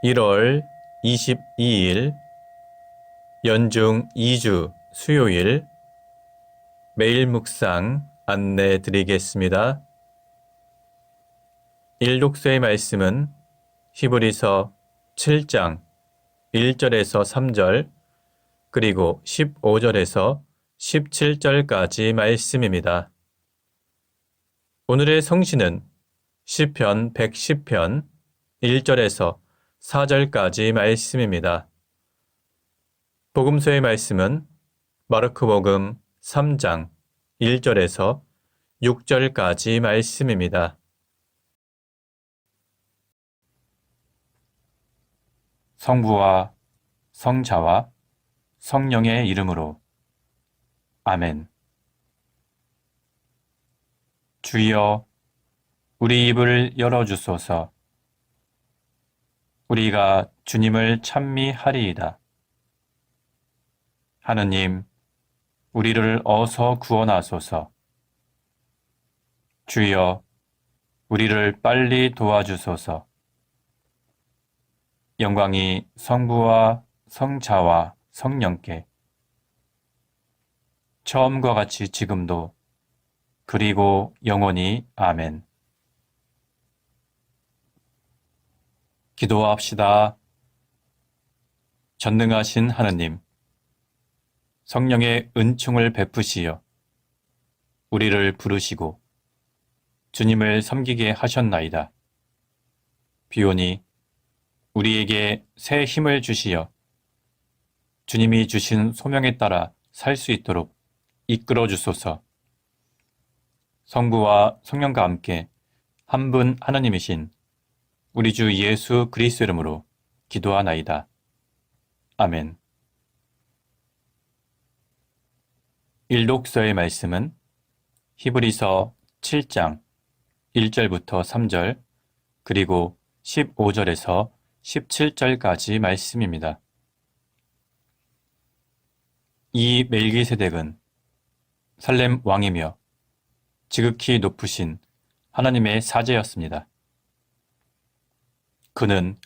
1월 22일 연중 2주 수요일 매일 묵상 안내 드리겠습니다. 일독서의 말씀은 히브리서 7장 1절에서 3절 그리고 15절에서 17절까지 말씀입니다. 오늘의 성시는 시편 110편 1절에서 4절까지 말씀입니다. 복음서의 말씀은 마르코복음 3장 1절에서 6절까지 말씀입니다. 성부와 성자와 성령의 이름으로 아멘. 주여, 우리 입을 열어주소서. 우리가 주님을 찬미하리이다. 하느님, 우리를 어서 구원하소서. 주여, 우리를 빨리 도와주소서. 영광이 성부와 성자와 성령께 처음과 같이 지금도 그리고 영원히 아멘. 기도합시다. 전능하신 하느님, 성령의 은총을 베푸시어 우리를 부르시고 주님을 섬기게 하셨나이다. 비오니 우리에게 새 힘을 주시어 주님이 주신 소명에 따라 살 수 있도록 이끌어 주소서. 성부와 성령과 함께 한 분 하나님이신 우리 주 예수 그리스도 이름으로 기도하나이다. 아멘. 일독서의 말씀은 히브리서 7장 1절부터 3절 그리고 15절에서 17절까지 말씀입니다. 이 멜기세덱은 살렘 왕이며 지극히 높으신 하나님의 사제였습니다. 그는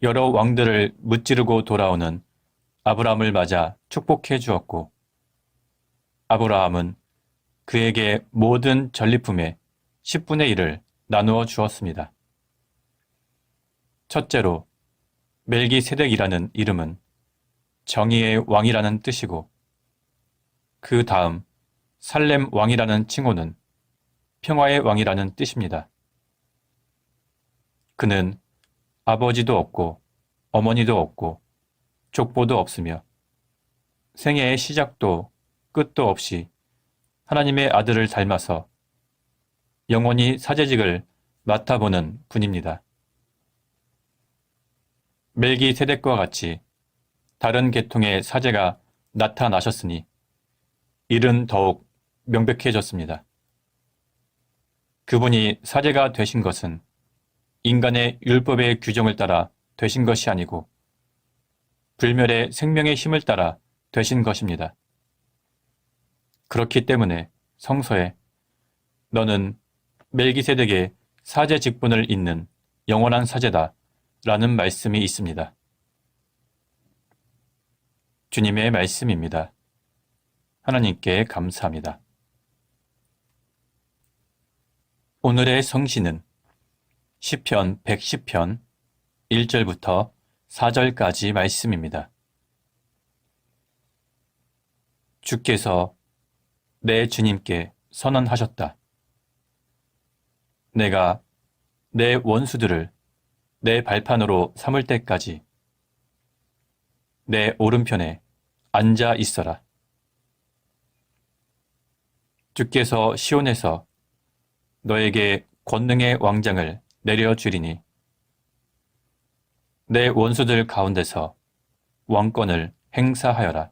여러 왕들을 무찌르고 돌아오는 아브라함을 맞아 축복해 주었고, 아브라함은 그에게 모든 전리품의 10분의 1을 나누어 주었습니다. 첫째로 멜기세덱이라는 이름은 정의의 왕이라는 뜻이고, 그 다음 살렘 왕이라는 칭호는 평화의 왕이라는 뜻입니다. 그는 아버지도 없고 어머니도 없고 족보도 없으며 생애의 시작도 끝도 없이 하나님의 아들을 닮아서 영원히 사제직을 맡아보는 분입니다. 멜기세덱과 같이 다른 계통의 사제가 나타나셨으니 일은 더욱 명백해졌습니다. 그분이 사제가 되신 것은 인간의 율법의 규정을 따라 되신 것이 아니고 불멸의 생명의 힘을 따라 되신 것입니다. 그렇기 때문에 성서에 너는 멜기세덱의 사제 직분을 잇는 영원한 사제다 라는 말씀이 있습니다. 주님의 말씀입니다. 하나님께 감사합니다. 오늘의 성시는 시편 110편 1절부터 4절까지 말씀입니다. 주께서 내 주님께 선언하셨다. 내가 내 원수들을 내 발판으로 삼을 때까지 내 오른편에 앉아 있어라. 주께서 시온에서 너에게 권능의 왕장을 내려주리니 내 원수들 가운데서 왕권을 행사하여라.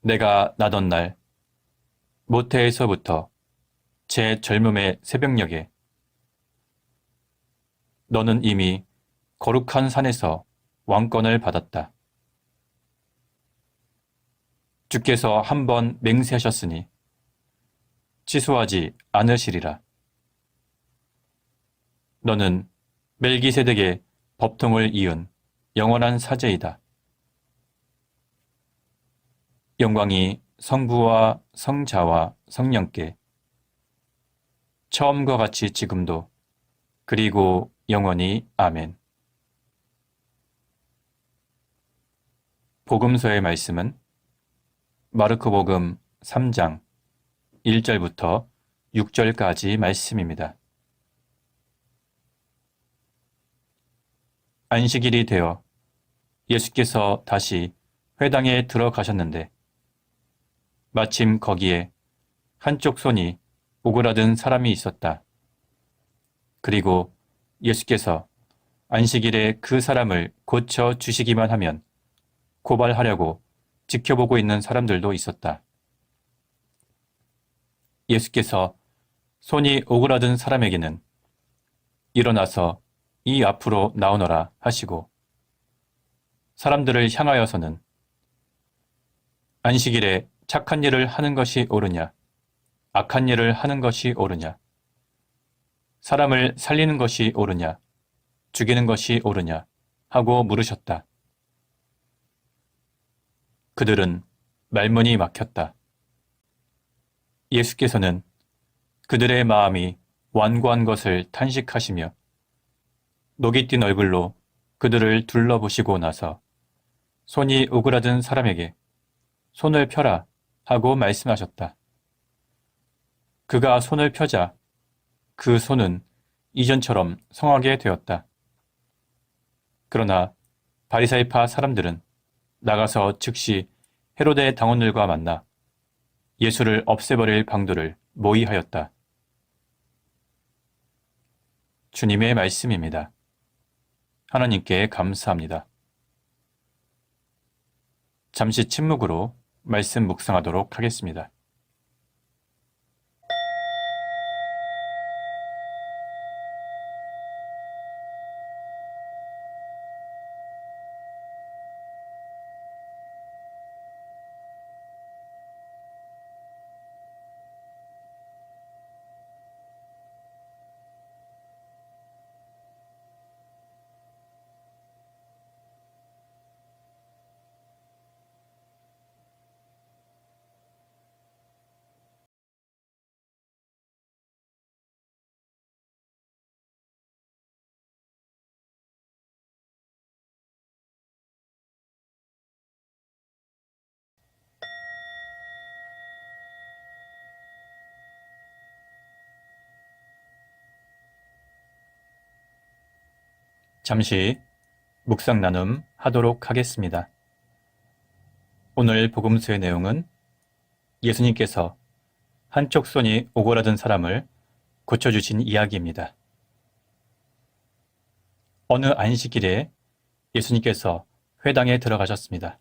내가 나던 날 모태에서부터 제 젊음의 새벽녘에 너는 이미 거룩한 산에서 왕권을 받았다. 주께서 한 번 맹세하셨으니 취소하지 않으시리라. 너는 멜기세덱의 법통을 이은 영원한 사제이다. 영광이 성부와 성자와 성령께 처음과 같이 지금도 그리고 영원히 아멘. 복음서의 말씀은 마르코복음 3장 1절부터 6절까지 말씀입니다. 안식일이 되어 예수께서 다시 회당에 들어가셨는데 마침 거기에 한쪽 손이 오그라든 사람이 있었다. 그리고 예수께서 안식일에 그 사람을 고쳐 주시기만 하면 고발하려고 지켜보고 있는 사람들도 있었다. 예수께서 손이 오그라든 사람에게는 일어나서 이 앞으로 나오너라 하시고 사람들을 향하여서는 안식일에 착한 일을 하는 것이 옳으냐, 악한 일을 하는 것이 옳으냐, 사람을 살리는 것이 옳으냐, 죽이는 것이 옳으냐 하고 물으셨다. 그들은 말문이 막혔다. 예수께서는 그들의 마음이 완고한 것을 탄식하시며 녹이 띈 얼굴로 그들을 둘러보시고 나서 손이 오그라든 사람에게 손을 펴라 하고 말씀하셨다. 그가 손을 펴자 그 손은 이전처럼 성하게 되었다. 그러나 바리사이파 사람들은 나가서 즉시 헤로데 당원들과 만나 예수를 없애버릴 방도를 모의하였다. 주님의 말씀입니다. 하나님께 감사합니다. 잠시 침묵으로 말씀 묵상하도록 하겠습니다. 잠시 묵상 나눔 하도록 하겠습니다. 오늘 복음서의 내용은 예수님께서 한쪽 손이 오그라든 사람을 고쳐주신 이야기입니다. 어느 안식일에 예수님께서 회당에 들어가셨습니다.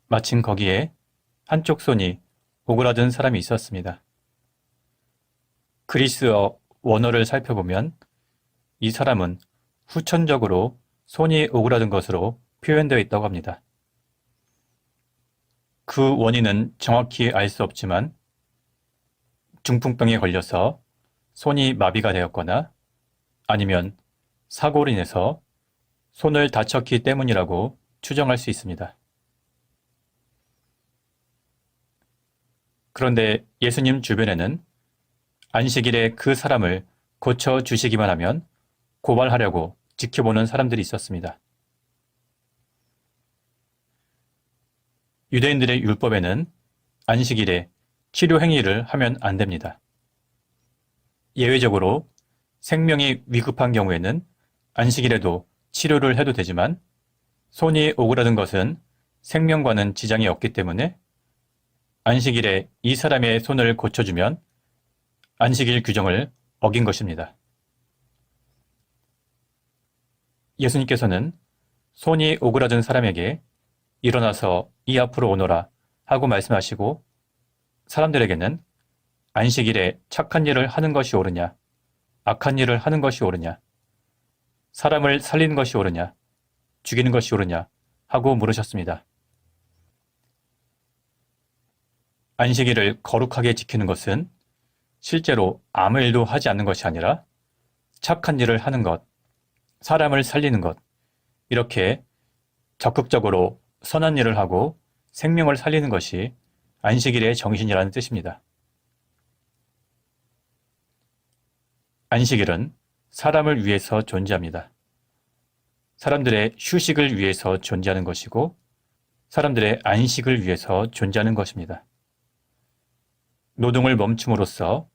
마침 거기에 한쪽 손이 오그라든 사람이 있었습니다. 그리스어 원어를 살펴보면 이 사람은 후천적으로 손이 오그라든 것으로 표현되어 있다고 합니다. 그 원인은 정확히 알 수 없지만 중풍병에 걸려서 손이 마비가 되었거나 아니면 사고로 인해서 손을 다쳤기 때문이라고 추정할 수 있습니다. 그런데 예수님 주변에는 안식일에 그 사람을 고쳐주시기만 하면 고발하려고 지켜보는 사람들이 있었습니다. 유대인들의 율법에는 안식일에 치료 행위를 하면 안 됩니다. 예외적으로 생명이 위급한 경우에는 안식일에도 치료를 해도 되지만 손이 오그라든 것은 생명과는 지장이 없기 때문에 안식일에 이 사람의 손을 고쳐주면 안식일 규정을 어긴 것입니다. 예수님께서는 손이 오그라든 사람에게 일어나서 이 앞으로 오너라 하고 말씀하시고 사람들에게는 안식일에 착한 일을 하는 것이 옳으냐, 악한 일을 하는 것이 옳으냐, 사람을 살리는 것이 옳으냐, 죽이는 것이 옳으냐 하고 물으셨습니다. 안식일을 거룩하게 지키는 것은 실제로 아무 일도 하지 않는 것이 아니라 착한 일을 하는 것, 사람을 살리는 것, 이렇게 적극적으로 선한 일을 하고 생명을 살리는 것이 안식일의 정신이라는 뜻입니다. 안식일은 사람을 위해서 존재합니다. 사람들의 휴식을 위해서 존재하는 것이고 사람들의 안식을 위해서 존재하는 것입니다. 노동을 멈춤으로써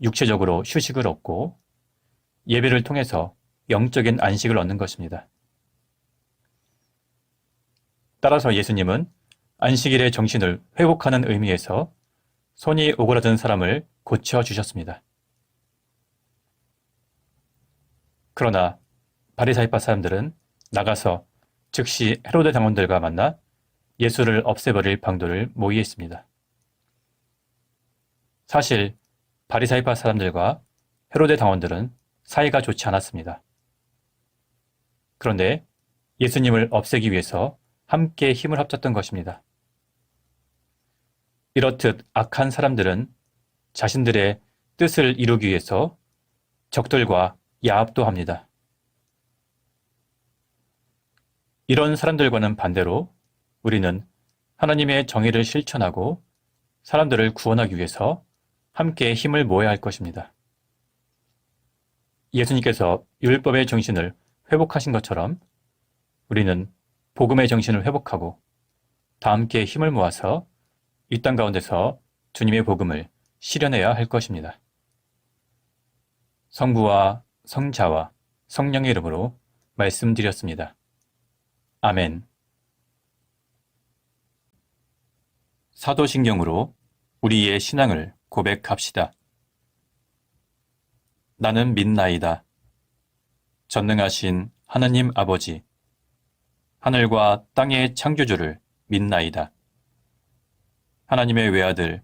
육체적으로 휴식을 얻고 예배를 통해서 영적인 안식을 얻는 것입니다. 따라서 예수님은 안식일의 정신을 회복하는 의미에서 손이 오그라든 사람을 고쳐주셨습니다. 그러나 바리사이파 사람들은 나가서 즉시 헤로데 당원들과 만나 예수를 없애버릴 방도를 모의했습니다. 사실 바리사이파 사람들과 헤로데 당원들은 사이가 좋지 않았습니다. 그런데 예수님을 없애기 위해서 함께 힘을 합쳤던 것입니다. 이렇듯 악한 사람들은 자신들의 뜻을 이루기 위해서 적들과 야합도 합니다. 이런 사람들과는 반대로 우리는 하나님의 정의를 실천하고 사람들을 구원하기 위해서 함께 힘을 모아야 할 것입니다. 예수님께서 율법의 정신을 회복하신 것처럼 우리는 복음의 정신을 회복하고 다 함께 힘을 모아서 이 땅 가운데서 주님의 복음을 실현해야 할 것입니다. 성부와 성자와 성령의 이름으로 말씀드렸습니다. 아멘. 사도신경으로 우리의 신앙을 고백합시다. 나는 믿나이다. 전능하신 하나님 아버지, 하늘과 땅의 창조주를 믿나이다. 하나님의 외아들,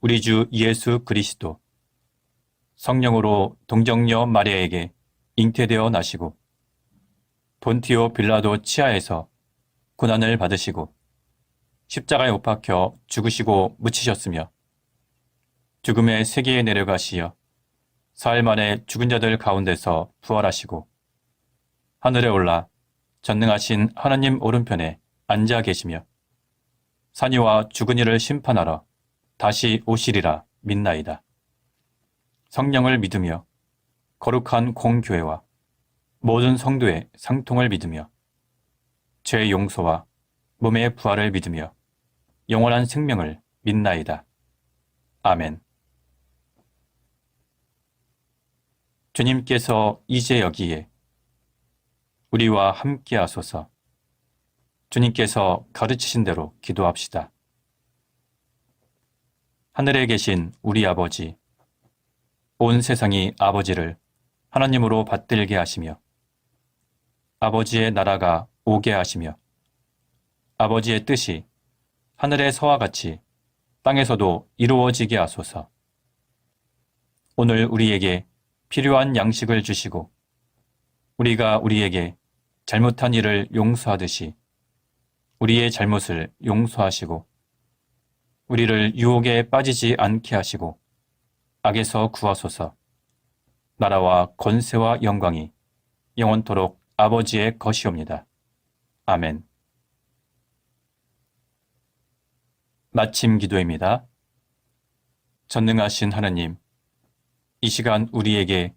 우리 주 예수 그리스도, 성령으로 동정녀 마리아에게 잉태되어 나시고 본티오 빌라도 치하에서 고난을 받으시고 십자가에 못 박혀 죽으시고 묻히셨으며 죽음의 세계에 내려가시어 사흘 만에 죽은 자들 가운데서 부활하시고 하늘에 올라 전능하신 하나님 오른편에 앉아 계시며 산이와 죽은 이를 심판하러 다시 오시리라 믿나이다. 성령을 믿으며 거룩한 공교회와 모든 성도의 상통을 믿으며 죄의 용서와 몸의 부활을 믿으며 영원한 생명을 믿나이다. 아멘. 주님께서 이제 여기에 우리와 함께 하소서. 주님께서 가르치신 대로 기도합시다. 하늘에 계신 우리 아버지, 온 세상이 아버지를 하나님으로 받들게 하시며 아버지의 나라가 오게 하시며 아버지의 뜻이 하늘에서와 같이 땅에서도 이루어지게 하소서. 오늘 우리에게 필요한 양식을 주시고 우리가 우리에게 잘못한 일을 용서하듯이 우리의 잘못을 용서하시고 우리를 유혹에 빠지지 않게 하시고 악에서 구하소서. 나라와 권세와 영광이 영원토록 아버지의 것이옵니다. 아멘. 마침 기도입니다. 전능하신 하나님, 이 시간 우리에게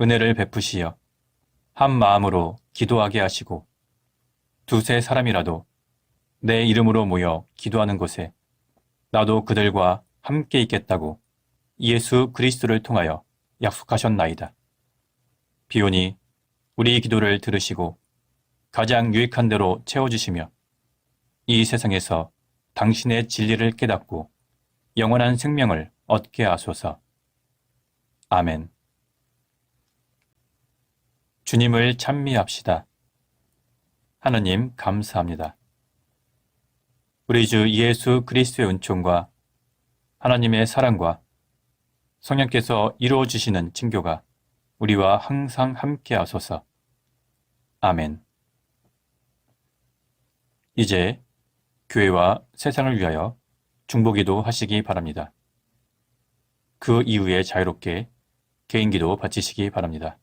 은혜를 베푸시어 한 마음으로 기도하게 하시고 두세 사람이라도 내 이름으로 모여 기도하는 곳에 나도 그들과 함께 있겠다고 예수 그리스도를 통하여 약속하셨나이다. 비오니 우리 기도를 들으시고 가장 유익한 대로 채워주시며 이 세상에서 당신의 진리를 깨닫고 영원한 생명을 얻게 하소서. 아멘. 주님을 찬미합시다. 하나님 감사합니다. 우리 주 예수 그리스도의 은총과 하나님의 사랑과 성령께서 이루어 주시는 징교가 우리와 항상 함께 하소서. 아멘. 이제 교회와 세상을 위하여 중보기도 하시기 바랍니다. 그 이후에 자유롭게 개인기도 바치시기 바랍니다.